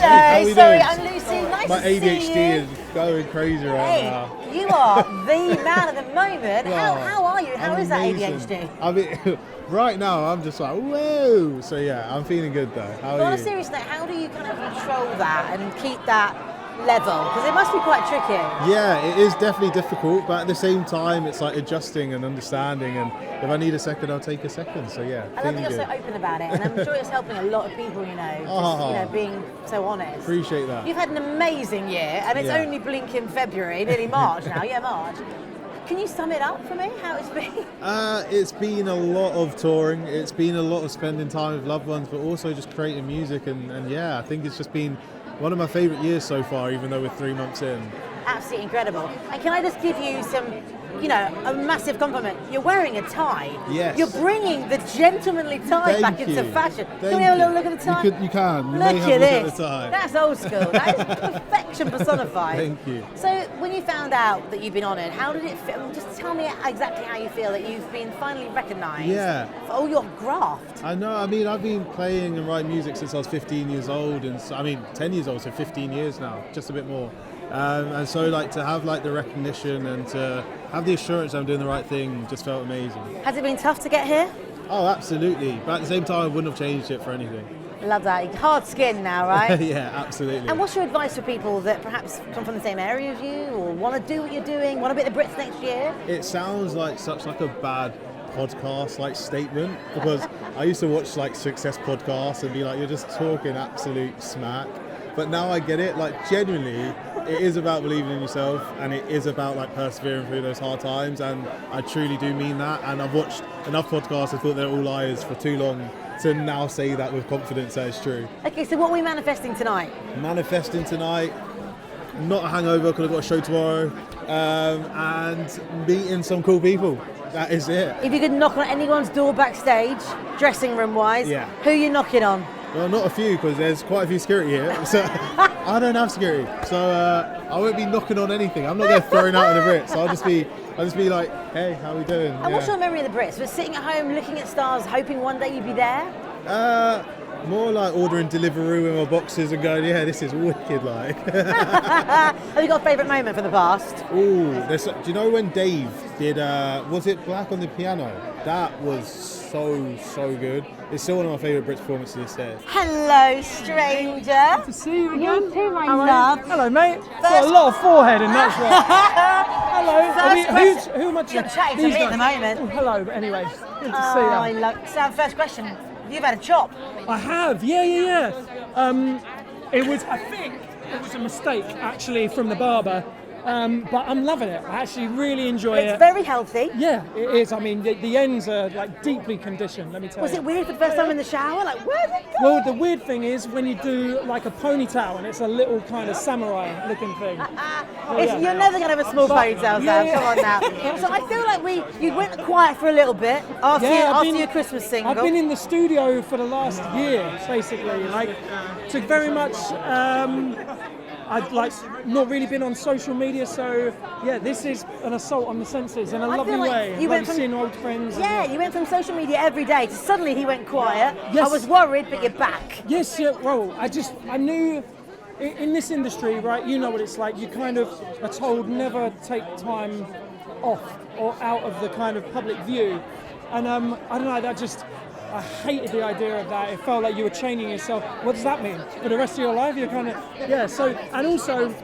Hello, sorry, I'm Lucy. Nice My to see ADHD you. is going crazy right now. You are the man at the moment. How are you? How is that Amazing. ADHD? I mean, right now I'm just like, whoa. So yeah, I'm feeling good though. How Well, are on a you? serious note, how do you kind of control that and keep that level? Because it must be quite tricky. Yeah, it is definitely difficult, but at the same time, it's like adjusting and understanding. And if I need a second, I'll take a second. So yeah, I love that you're so open about it, and I'm sure it's helping a lot of people. Being so honest. Appreciate that. You've had an amazing year, and it's only blinking February, nearly March now. Yeah, March. Can you sum it up for me? How it's been? It's been a lot of touring. It's been a lot of spending time with loved ones, but also just creating music. And yeah, I think it's just been one of my favourite years so far, even though we're 3 months in. Absolutely incredible. And can I just give you some, a massive compliment? You're wearing a tie. Yes. You're bringing the gentlemanly tie back into fashion. Can we have a little look at the tie? You can. You look may have at a this. look at the tie. That's old school. That is perfection personified. Thank you. So when you found out that you've been honoured, how did it feel? Just tell me exactly how you feel that you've been finally recognised for all your graft. I know. I mean, I've been playing and writing music since I was 15 years old, and 10 years old, so 15 years now, just a bit more. And so, to have the recognition and to have the assurance I'm doing the right thing just felt amazing. Has it been tough to get here? Oh, absolutely. But at the same time, I wouldn't have changed it for anything. Love that. Hard skin now, right? Yeah, absolutely. And what's your advice for people that perhaps come from the same area as you, or want to do what you're doing, want to be at the Brits next year? It sounds like such a bad podcast statement, because I used to watch success podcasts and be like, you're just talking absolute smack. But now I get it, genuinely, it is about believing in yourself, and it is about persevering through those hard times, and I truly do mean that. And I've watched enough podcasts and thought they're all liars for too long to now say that with confidence that it's true. Okay, so what are we manifesting tonight? Manifesting tonight, not a hangover because I've got a show tomorrow, and meeting some cool people. That is it. If you could knock on anyone's door backstage, dressing room wise, who are you knocking on? Well, not a few, because there's quite a few security here, so I don't have security, so I won't be knocking on anything. I'm not getting thrown out of the Brits. I'll just be like, hey, how are we doing? And what's your memory of the Brits? Was sitting at home looking at stars, hoping one day you'd be there? More ordering Deliveroo with my boxes and going, yeah, this is wicked. Have you got a favourite moment from the past? Ooh, do you know when Dave did, was it Black on the piano? That was so good. It's still one of my favourite Brits performances to this day. Hello, stranger. Good to see you again. You too, my love. Hello, mate. Got a lot of forehead in that one. Hello. Who am I You're chatting to me at the moment. Oh, hello, but anyway. Good to see you. I love it. First question. You've had a chop. I have, yeah. I think it was a mistake, actually, from the barber. But I'm loving it. I actually really enjoy it. It's very healthy. Yeah, it is. I mean, the ends are deeply conditioned, let me tell you. Was it weird for the first time in the shower? Where's it going? Well, the weird thing is when you do a ponytail and it's a little kind of samurai looking thing. You're never going to have a small ponytail, Sam. Come on now. So I feel like you went quiet for a little bit after your Christmas single. I've been in the studio for the last year, basically. To very much... I'd not really been on social media, so yeah, this is an assault on the senses in a lovely way. You went from seeing old friends. Yeah, you went from social media every day to suddenly he went quiet. Yes. I was worried, but you're back. Yes, yeah, well, I knew in this industry, right, you know what it's like, you kind of are told never take time off or out of the kind of public view. And I don't know, I hated the idea of that. It felt like you were chaining yourself. What does that mean? For the rest of your life, you're kind of, so, and also,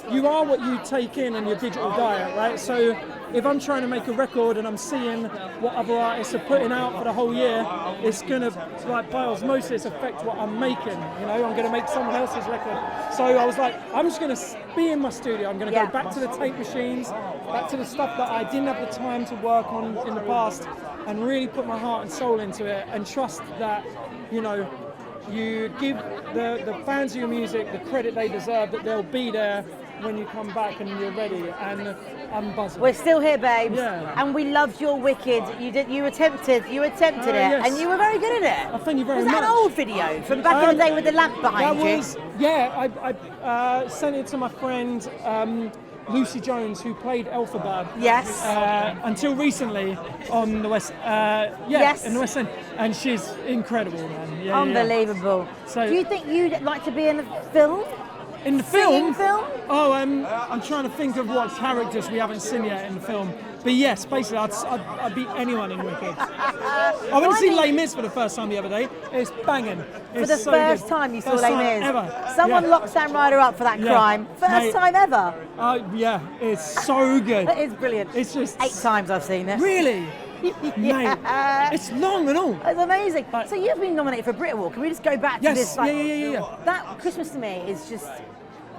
you are what you take in your digital diet, right? So, if I'm trying to make a record and I'm seeing what other artists are putting out for the whole year, it's going to, by osmosis, affect what I'm making. I'm going to make someone else's record. So I was like, I'm just going to be in my studio. I'm going to go back to the tape machines, back to the stuff that I didn't have the time to work on in the past, and really put my heart and soul into it, and trust that, you give the fans of your music the credit they deserve, that they'll be there when you come back and you're ready. And I'm buzzing. We're still here, babes. Yeah. And we loved your Wicked. You attempted it, yes. and you were very good at it. Oh, thank you very much. Was that an old video from back in the day with the lamp behind you? I sent it to my friend. Lucy Jones, who played Elphaba. Yes. Until recently on the West. Yes. In the West End, and she's incredible, man. Yeah, Unbelievable. So, do you think you'd like to be in a film? in the Singing film? film? Oh, I'm trying to think of what characters we haven't seen yet in the film. But yes, basically, I'd beat anyone in Wicked. I went to see Les Mis for the first time the other day. It's banging. For the first time you saw Les Mis? Ever. Someone locked Sam Ryder up for that crime. First time ever? Yeah, it's so good. It is brilliant. It's just 8 times I've seen it. Really? Mate, it's long and all. It's amazing. So you've been nominated for a BRIT Award. Can we just go back to this? Yes, yeah. That Christmas to me is just,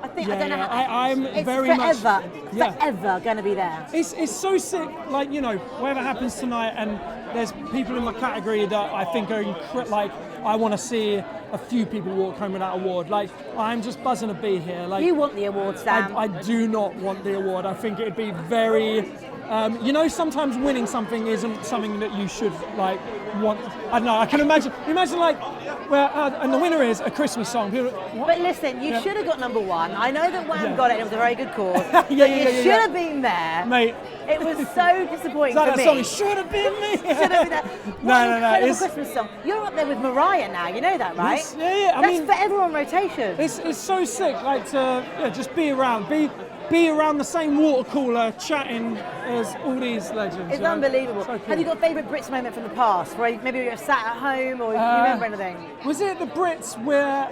I think, I Yeah, don't know yeah. how, I'm it's very forever going to be there. It's so sick, like, you know, whatever happens tonight, and there's people in my category that I think are like, I want to see a few people walk home with that award. Like, I'm just buzzing to be here. Like, You want the award, Sam. I do not want the award. I think it'd be very, you know, sometimes winning something isn't something that you should, like, want. I don't know, I can imagine like, well, and the winner is a Christmas song. People, what? But listen, you should have got number 1. I know that Wham got it, and it was a very good cause. You should have been there. Mate. It was so disappointing It's like for that me. song, it should have been me. Should have been there. What No. an incredible It's, Christmas song. You're up there with Mariah now, you know that, right? Yes, yeah. I That's mean, forever on rotation. it's so sick, like, to just be around, be around the same water cooler chatting as all these legends. It's you know? unbelievable. So cool. Have you got a favourite Brits moment from the past, where maybe you're sat at home, or you remember anything? Was it the Brits where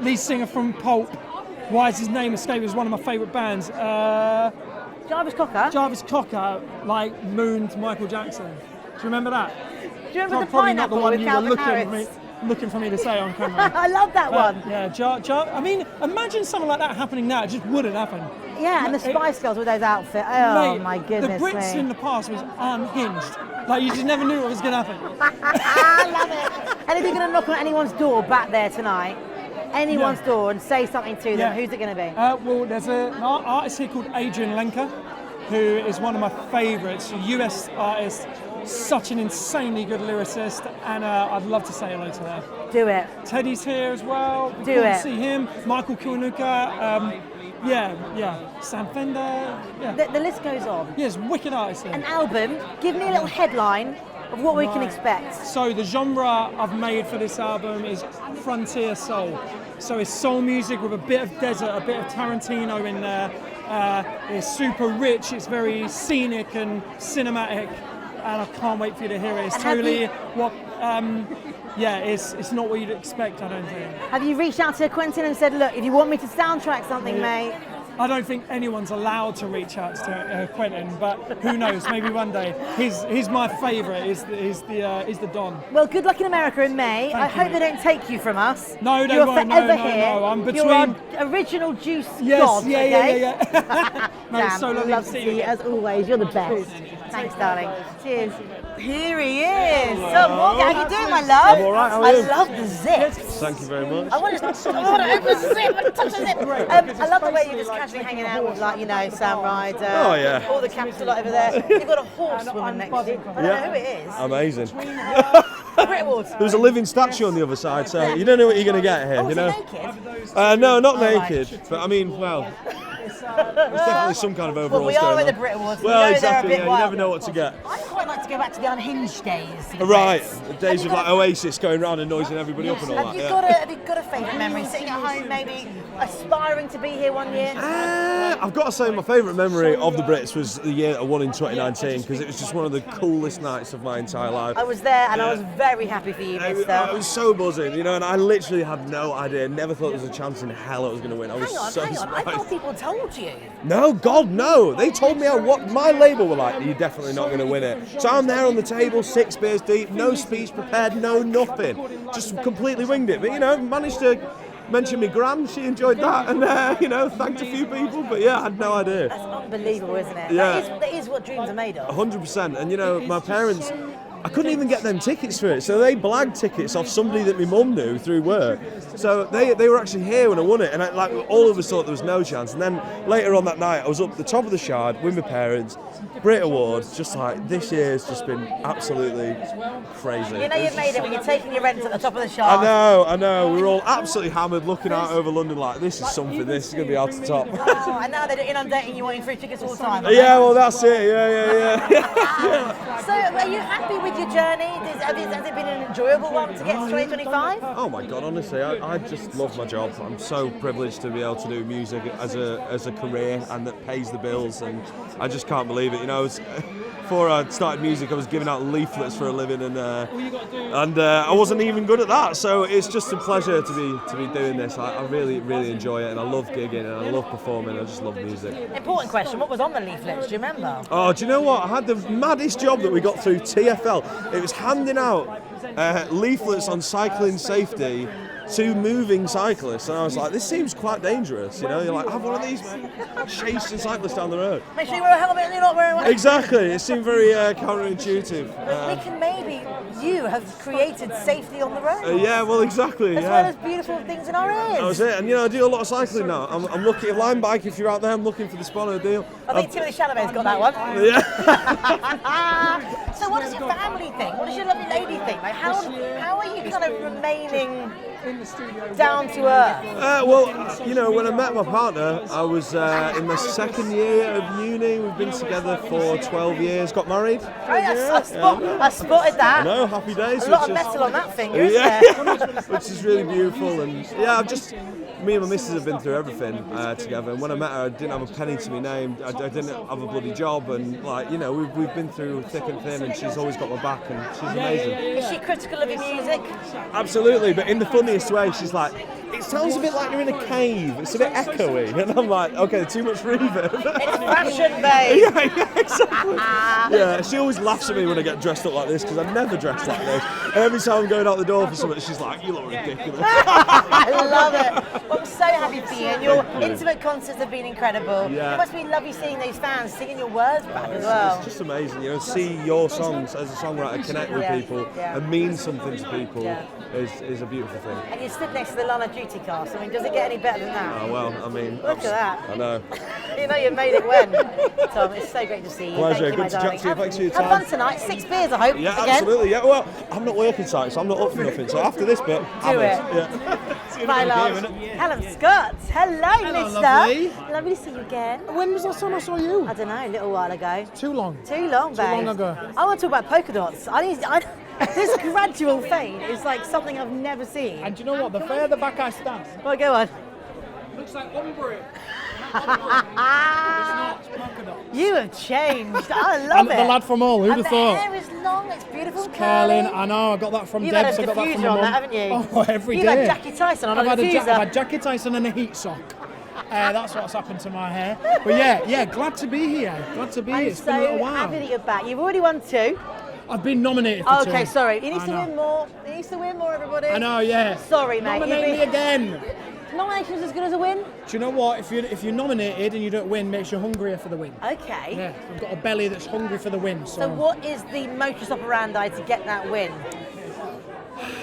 lead singer from Pulp? Why is his name escaped? It was one of my favourite bands. Jarvis Cocker? Jarvis Cocker, like, mooned Michael Jackson. Do you remember that? Do you remember the Probably not the pineapple one with you were Calvin looking Harris? for me to say on camera. I love that one. I mean, imagine something like that happening now. It just wouldn't happen. Yeah, and the Spice Girls with those outfits. Oh, Mate, my goodness the Brits me. in the past was unhinged. Like, you just never knew what was going to happen. I love it. And if you're going to knock on anyone's door back there tonight, anyone's door, and say something to them, who's it going to be? Well, there's an artist here called Adrian Lenker, who is one of my favourites, a US artist, such an insanely good lyricist, and I'd love to say hello to her. Do it. Teddy's here as well. Do Cool it. to see him. Michael Kiwanuka. Sam Fender. Yeah. The list goes on. Yes, wicked artists here. An album, give me a little headline of what we can expect. So the genre I've made for this album is frontier soul. So it's soul music with a bit of desert, a bit of Tarantino in there. It's super rich, it's very scenic and cinematic, and I can't wait for you to hear it. It's And have totally you- what, it's not what you'd expect, I don't think. Have you reached out to Quentin and said, look, if you want me to soundtrack something, mate? I don't think anyone's allowed to reach out to Quentin, but who knows? Maybe one day. He's my favourite. Is the Don. Well, good luck in America in May. I Thank you. hope they don't take you from us. No, they You're won't. forever No. here. I'm between. You're our original juice Yes, god. Okay? yeah. Mate, it's Sam, so lovely love to see you. as always. You're the best. Thanks, darling. Cheers. Here he is. So, what? How you doing, my love? I'm all right, how are I you? love the zips. Thank you very much. I want to open the zip. I want to touch the zip. I love the way you're just casually hanging out with, like, you know, Sam Ryder. Oh, yeah. All the capital lot over there. You've got a horsewoman next to you. I don't know who it is. Amazing. BRIT Awards. There's a living statue on the other side, so you don't know what you're going to get here, Oh, you is know? he naked? No, not right. naked, but I mean, well, there's definitely some kind of Well, overalls we are going at the on. BRIT Awards. Well, we know exactly, they're a bit you wild. never know what to get. I'd quite like to go back to the unhinged days. of the Right, Brits. the days of like Oasis going around and noising everybody up and all Have that. you got a favourite memory? Sitting at home, maybe aspiring to be here one year? I've got to say my favourite memory of the Brits was the year I won in 2019 because it was just one of the coolest nights of my entire life. I was there and I was very happy for you, I mister. was so buzzing, you know, and I literally had no idea, never thought there was a chance in hell I was going to win. I was Hang on, so hang on. I surprised. thought people told you. No, God, no. They told me what my label were like, you're definitely not going to win it. So I'm there on the table, 6 beers deep, no speech prepared, no nothing. Just completely winged it. But, you know, managed to mention my gran, she enjoyed that, and, you know, thanked a few people. But, yeah, I had no idea. That's unbelievable, isn't it? Yeah. That is what dreams are made of. 100%. And, you know, my parents, I couldn't even get them tickets for it. So they blagged tickets off somebody that my mum knew through work. So they were actually here when I won it. And all of us thought there was no chance. And then later on that night, I was up the top of the Shard with my parents. BRIT Awards, just like this year's just been absolutely crazy. You know you've made it when you're taking your rent at the top of the shaft. I know. We were all absolutely hammered, looking out over London like, this is something, this is going to be hard to top. Oh, and now they're inundating you wanting free tickets all the time. Yeah, well, that's it. Yeah. So, are you happy with your journey? Has it been an enjoyable one to get to 2025? Oh my God, honestly, I just love my job. I'm so privileged to be able to do music as a career and that pays the bills, and I just can't believe it. You know, before I started music, I was giving out leaflets for a living, and I wasn't even good at that. So it's just a pleasure to be doing this. I really enjoy it, and I love gigging, and I love performing. I just love music. Important question: what was on the leaflets? Do you remember? Oh, do you know what? I had the maddest job that we got through TFL. It was handing out leaflets on cycling safety to moving cyclists, and I was like, this seems quite dangerous, you know. You're like, have one of these, man, chasing cyclists down the road. Make sure you wear a helmet and you're not wearing one. Exactly, it seemed very counterintuitive. We can maybe you have created safety on the road. Yeah, well, exactly. As well as beautiful things in our ears. That was it, and you know, I do a lot of cycling now. I'm looking at line bike. If you're out there, I'm looking for the Spano deal. I think Timothy Chalamet's got that one. Yeah. So what does your family think? What does your lovely lady think? Like how are you kind of remaining down to earth? Well, you know, when I met my partner, I was in my second year of uni. We've been together for 12 years. Got married. Oh, yes, I spotted that. I know, happy days. A lot of metal on that finger, isn't there? Which is really beautiful, and yeah, me and my missus have been through everything together. And when I met her, I didn't have a penny to my name. I didn't have a bloody job, and like, you know, we've been through thick and thin, and she's always got my back, and she's amazing. Is she critical of your music? Absolutely, but in the funniest way. She's like, it sounds a bit like you're in a cave. It's a bit echoey, and I'm like, okay, too much reverb. It's fashion, babe. Yeah, exactly. Yeah, she always laughs at me when I get dressed up like this, because I never dress like this. And every time I'm going out the door for something, she's like, you look ridiculous. I love it. Well, I'm so happy for you, and your intimate concerts have been incredible. Yeah. It must be lovely seeing those fans singing your words back as well. It's just amazing, you know, see your songs as a songwriter connect with people and mean something to people is a beautiful thing. And you stood next to the Lana Duty cast. I mean, does it get any better than that? Oh, well, I mean... Look at that. I know. You know you made it when. Tom, it's so great to see you. Pleasure, Thank you, my good to darling. chat to you. Thanks for your time. Have fun tonight. 6 beers, I hope. Yeah, again. absolutely. Yeah, well, I'm not working tonight, so I'm not up for nothing. So after this bit, Do it. Yeah. Bye, love. Helen Scott. Hello, mister. lovely. Lovely to see you again. When was the last time I saw you? I don't know, a little while ago. Too long. Too long, babe. long ago. I want to talk about polka dots. This gradual fade is like something I've never seen. And do you know what? The further back I stand, Well, go on. looks like Umbria. You have changed. I love And it. the lad from Hull, who'd and have the thought? hair is long, it's beautiful, Curling, curly. I know, I got that from You've Debs, had I a got that from diffuser my on mum. that, haven't you? Oh, every You've day. had Jackie Tyson on I've a had diffuser. I've had Jackie Tyson and a heat sock. That's what's happened to my hair. But yeah, glad to be here. Glad to be here. I'm It's been a little so while. happy that you're back. You've already won 2. I've been nominated for 2. Okay, sorry. He needs I to know. win more. He needs to win more, everybody. I know, yeah. Sorry, mate. Nominate me again. Nomination's as good as a win? Do you know what? If you're nominated and you don't win, makes you hungrier for the win. Okay. Yeah, I've got a belly that's hungry for the win. So what is the modus operandi to get that win?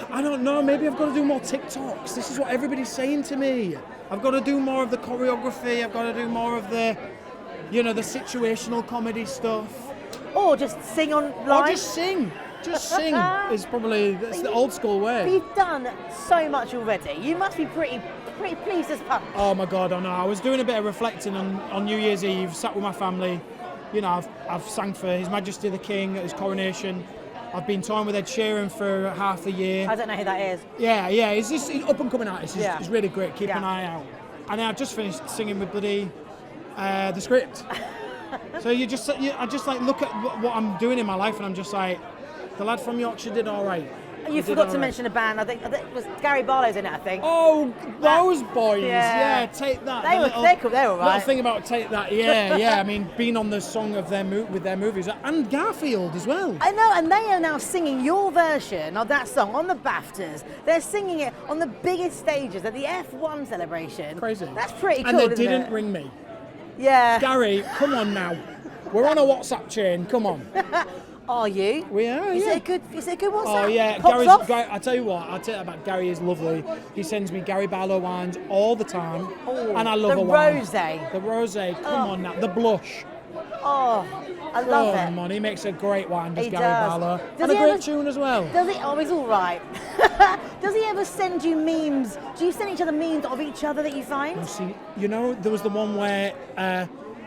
I don't know, maybe I've got to do more TikToks. This is what everybody's saying to me. I've got to do more of the choreography, I've got to do more of the, the situational comedy stuff. Or just sing on live? Or just sing. Just sing is probably, that's the old school But way. you've done so much already. You must be pretty pleased as punch. Oh my God, I know. I was doing a bit of reflecting on New Year's Eve, sat with my family. I've sang for His Majesty the King at his coronation. I've been touring with Ed Sheeran for half a year. I don't know who that is. Yeah, he's this up and coming artist. He's really great. Keep an eye out. And then I just finished singing with bloody the Script. So I just like look at what I'm doing in my life, and I'm just like, the lad from Yorkshire did all right. You forgot to mention a band. I think it was Gary Barlow's in it. I think. Oh, those boys! Yeah. Yeah, Take That. They're cool. They're all right. Little thing about Take That. Yeah. I mean, being on the song of with their movies, and Garfield as well. I know, and they are now singing your version of that song on the BAFTAs. They're singing it on the biggest stages at the F1 celebration. Crazy. That's pretty cool. And they isn't didn't it? ring me. Yeah. Gary, come on now. We're on a WhatsApp chain. Come on. Are you? We are. Is Yeah. it a good WhatsApp? Oh yeah, Pops off? I tell you what, I'll tell you about Gary is lovely. He sends me Gary Barlow wines all the time, and I love the a wine. rosé. The rosé, come on now, the blush. Oh, I love it. Man, he makes a great one, does He Gary does. Barlow. Does And a he great ever- tune as well. Does he? Oh, he's all right. Does he ever send you memes? Do you send each other memes of each other that you find? See, you know, there was the one where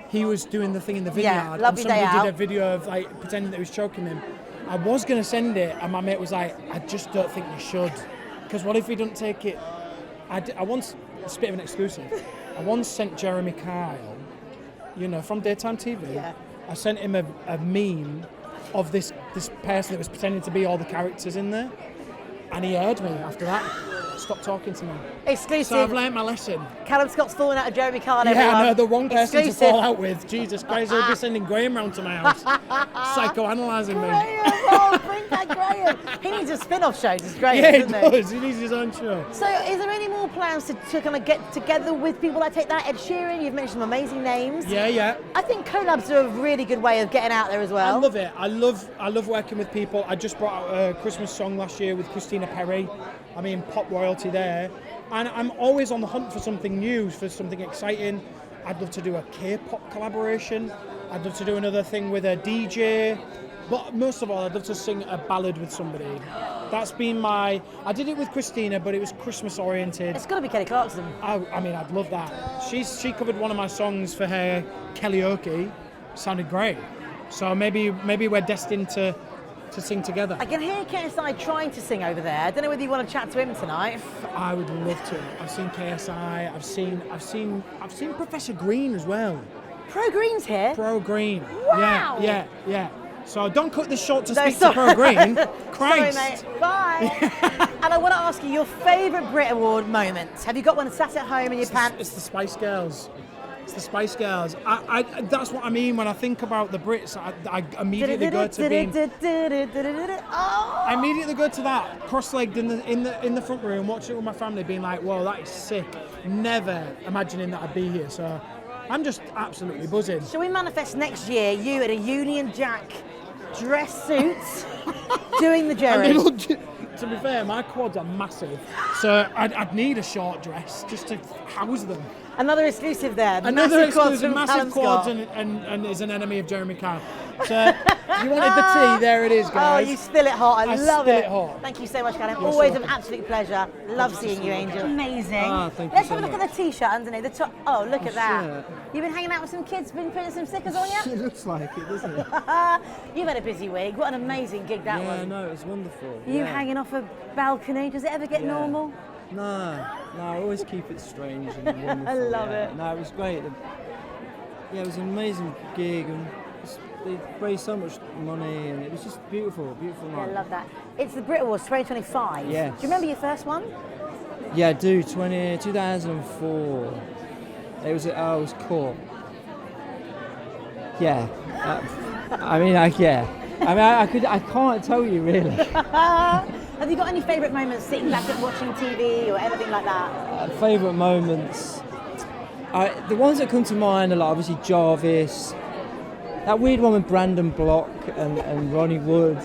he was doing the thing in the vineyard, Yeah, and Lovely somebody Day did Out. a video of like pretending that he was choking him. I was going to send it, and my mate was like, I just don't think you should. Because what if he doesn't take it? I once, it's a bit of an exclusive, I once sent Jeremy Kyle, you know, from Daytime TV, Yeah. I sent him a meme of this person that was pretending to be all the characters in there, and he heard me after that. Stopped talking to me. Exclusive. So I've learned my lesson. Callum Scott's falling out of Jeremy Kyle. Yeah, everyone. I know, the wrong person Exclusive. to fall out with. Jesus Christ, he'll be sending Graham round to my house, psychoanalyzing me. Graham, oh, bring back Graham. He needs a spin-off show, just Graham, Yeah, he doesn't he? does. He needs his own show. So, is there any more plans to kind of get together with people that take that? Ed Sheeran, you've mentioned some amazing names. Yeah. I think collabs are a really good way of getting out there as well. I love it. I love working with people. I just brought out a Christmas song last year with Christina Perri. I mean, pop royalty there. And I'm always on the hunt for something new, for something exciting. I'd love to do a K-pop collaboration. I'd love to do another thing with a DJ. But most of all, I'd love to sing a ballad with somebody. That's been I did it with Christina, but it was Christmas oriented. It's got to be Kelly Clarkson. I mean, I'd love that. She covered one of my songs for her karaoke. Sounded great. So maybe we're destined to sing together. I can hear KSI trying to sing over there. I don't know whether you want to chat to him tonight. I would love to. I've seen KSI. I've seen Professor Green as well. Pro Green's here. Pro Green. Wow. Yeah. So don't cut this short to No, speak sorry. to Pro Green. Sorry, Christ. mate. Bye. And I want to ask you your favourite Brit Award moments. Have you got one sat at home in your pants? It's the Spice Girls. It's the Spice Girls. I that's what I mean when I think about the Brits. I immediately go to being. Oh. I immediately go to that, cross-legged in the front room, watching it with my family, being like, "Whoa, that is sick!" Never imagining that I'd be here. So I'm just absolutely buzzing. Shall we manifest next year you in a Union Jack dress suit doing the Jerry? To be fair, my quads are massive, so I'd need a short dress just to house them. Another exclusive there. Another quads exclusive, from massive Callum quads, Scott. and is an enemy of Jeremy Kyle. So you wanted the tea, there it is, guys. Oh, you spill it hot. I love spill it. it hot. Thank you so much, Callum. You're Always so an absolute pleasure. Love seeing you, Angel. Amazing. Thank you Let's so have a look much. at the t-shirt underneath. The top. Oh, look at that. shit. You've been hanging out with some kids, been putting some stickers on you? It looks like it, doesn't it? You've had a busy week. What an amazing gig that Yeah, was. no, it was wonderful. You yeah. hanging off a balcony. Does it ever get Yeah. normal? No, I always keep it strange and wonderful. I love yeah. it. No, it was great. Yeah, it was an amazing gig, and they raised so much money, and it was just beautiful Yeah, I night. love that. It's the Brit Awards 2025. Yes. Do you remember your first one? Yeah, I do. 2004. It was. I was caught. Yeah. I can't tell you really. Have you got any favourite moments sitting back and watching TV or anything like that? Favourite moments. The ones that come to mind are like obviously Jarvis. That weird one with Brandon Block and Ronnie Wood.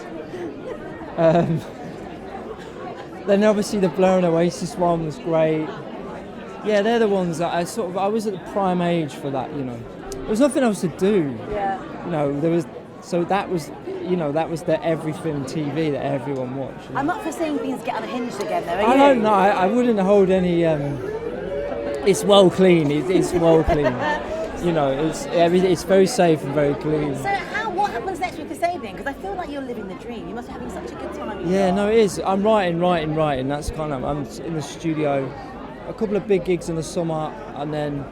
Then obviously the Blur and Oasis one was great. Yeah, they're the ones that I was at the prime age for that, you know. There was nothing else to do. Yeah. You know, that was the everything TV that everyone watched. You know? I'm up for seeing things get unhinged again, though. Are I you? don't know. I wouldn't hold any. It's well clean. It's well clean. You know, it's very safe and very clean. So, what happens next week this evening? Because I feel like you're living the dream. You must be having such a good time. Yeah, no, it is. I'm writing. That's kind of. I'm in the studio. A couple of big gigs in the summer, and then,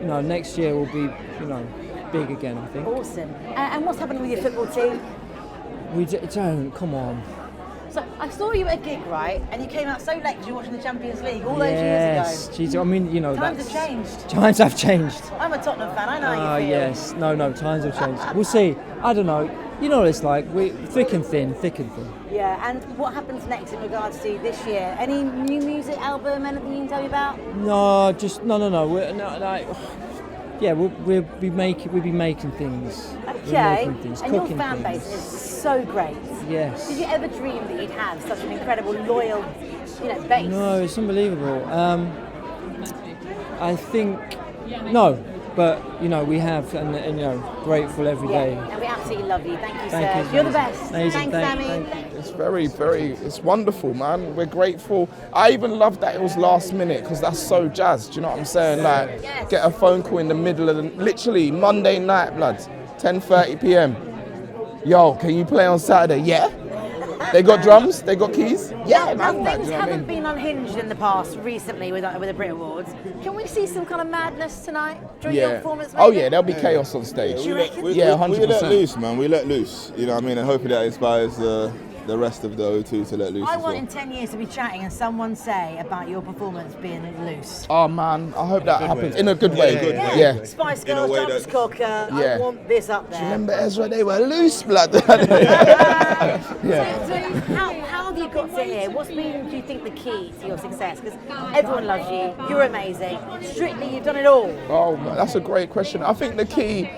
you know, next year will be, you know, big again. I think. Awesome. And what's happening with your football team? We don't. Come on. So I saw you at a gig, right? And you came out so late because you were watching the Champions League all those years Yes. ago. Geez, I mean, you know, Times have changed. Times have changed. I'm a Tottenham fan. I know how you feel. Yes. No, times have changed. We'll see. I don't know. You know what it's like. We thick and thin. Yeah. And what happens next in regards to this year? Any new music album? Anything you can tell me about? No, just no. Yeah, we'll be making things. Okay. We're making things, And your cooking fan things. base is so great. Yes. Did you ever dream that you'd have such an incredible, loyal, base? No, it's unbelievable. I think no, but you know we have, and you know, grateful every day. Yeah, and we absolutely love you. Thank you, Thank sir. you, You're the best. amazing. Thanks, Sammy. Thank you. It's it's wonderful, man. We're grateful. I even love that it was last minute because that's so jazz. Do you know what I'm saying? Like, get a phone call in the middle of literally Monday night, blood, 10:30 p.m. Yo, can you play on Saturday? Yeah. They got drums? They got keys? Yeah, Now, man. Like, things do you know what I haven't mean? been unhinged in the past recently with the BRIT Awards. Can we see some kind of madness tonight during your performance? Oh maybe? yeah, there'll be chaos on stage. You reckon? Yeah, We 100%. let loose, man. We let loose. You know what I mean? And hopefully that inspires the rest of the O2 to let loose I as want well. in 10 years to be chatting and someone say about your performance being loose. Oh man, I hope that happens in a good way. Yeah. Spice In a Girls, way Jumpers that- Cocker, I Yeah. want this up there. Remember Ezra? They were loose, blood. So, Yeah. so how have you got to here? What's been, do you think, the key to your success? Because everyone loves you, you're amazing. Strictly, you've done it all. Oh, man, that's a great question. I think the key,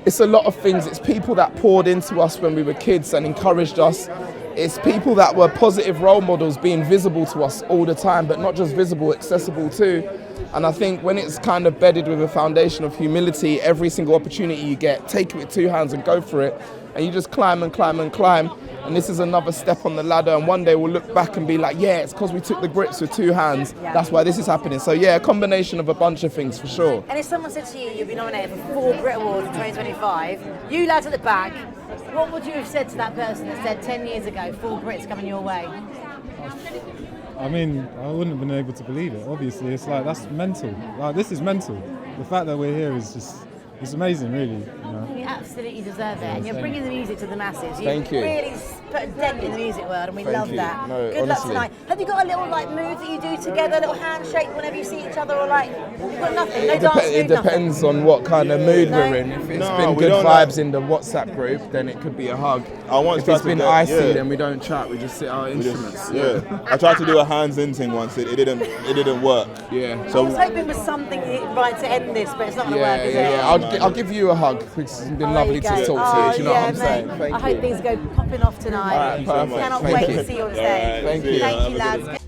it's a lot of things. It's people that poured into us when we were kids and encouraged us. It's people that were positive role models being visible to us all the time, but not just visible, accessible too. And I think when it's kind of bedded with a foundation of humility, every single opportunity you get, take it with two hands and go for it. And you just climb and climb and climb. And this is another step on the ladder. And one day we'll look back and be like, yeah, it's because we took the BRITs with two hands. That's why this is happening. So yeah, a combination of a bunch of things for sure. And if someone said to you, you'll be nominated for 4 BRIT Awards in 2025, you lads at the back, what would you have said to that person that said 10 years ago, 4 Brits coming your way? I mean, I wouldn't have been able to believe it. Obviously, it's like, that's mental. Like, this is mental. The fact that we're here is just, it's amazing, really. You know? You absolutely deserve it, and you're bringing the music to the masses. Thank you. Really put a dent in the music world, and we Thank love you. that. No, Good luck honestly. tonight. Have you got a little like move that you do together, a little handshake whenever you see each other, or like you've got nothing, no dance It move, depends on what kind of mood No. we're in. If it's No, been we good don't vibes in the WhatsApp group, then it could be a hug. I once If tried it's to been get- icy, yeah. then we don't chat. We just sit our We instruments. just, yeah. I tried to do a hands-in thing once. It didn't work. Yeah. I So was hoping for something right to end this, but it's not going to work, is it? I'll give you a hug. It's been Oh, lovely there you to go. talk to you. Do you know yeah, what I'm saying? mate. Thank I you. hope things go popping off tonight. All right, perfect. Cannot Thank wait you. to see you on All stage. right, Thank see you. ya. Thank Have you, a good lads.